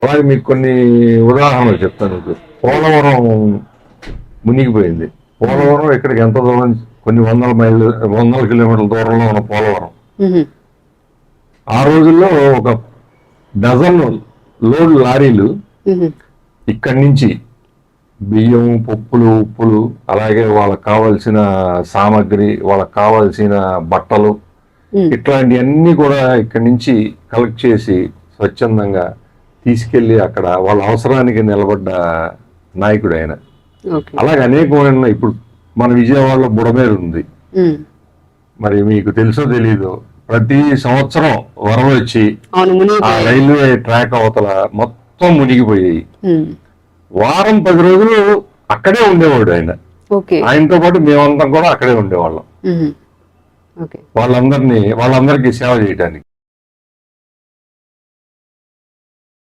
అలాగే మీకు కొన్ని ఉదాహరణలు చెప్తాను. మీకు పోలవరం మునిగిపోయింది. పోలవరం ఇక్కడికి ఎంత దూరం, కొన్ని వందల కిలోమీటర్ల దూరంలో ఉన్న పోలవరం. ఆ రోజుల్లో ఒక డజన్ లోడ్ లారీలు ఇక్కడి నుంచి బియ్యం, పప్పులు, ఉప్పులు, అలాగే వాళ్ళకి కావాల్సిన సామాగ్రి, వాళ్ళకి కావాల్సిన బట్టలు, ఇట్లాంటివన్నీ కూడా ఇక్కడి నుంచి కలెక్ట్ చేసి స్వచ్ఛందంగా తీసుకెళ్లి అక్కడ వాళ్ళ అవసరానికి నిలబడ్డ నాయకుడు ఆయన. అలాగే అనేకమైన, ఇప్పుడు మన విజయవాడలో బుడమేరు ఉంది, మరి మీకు తెలుసో తెలీదు, ప్రతి సంవత్సరం వరద వచ్చి ఆ రైల్వే ట్రాక్ అవతల మొత్తం మునిగిపోయాయి. వారం 10 రోజులు అక్కడే ఉండేవాడు ఆయన. ఆయనతో పాటు మేమందరం కూడా అక్కడే ఉండేవాళ్ళం, వాళ్ళందరికీ సేవ చేయడానికి.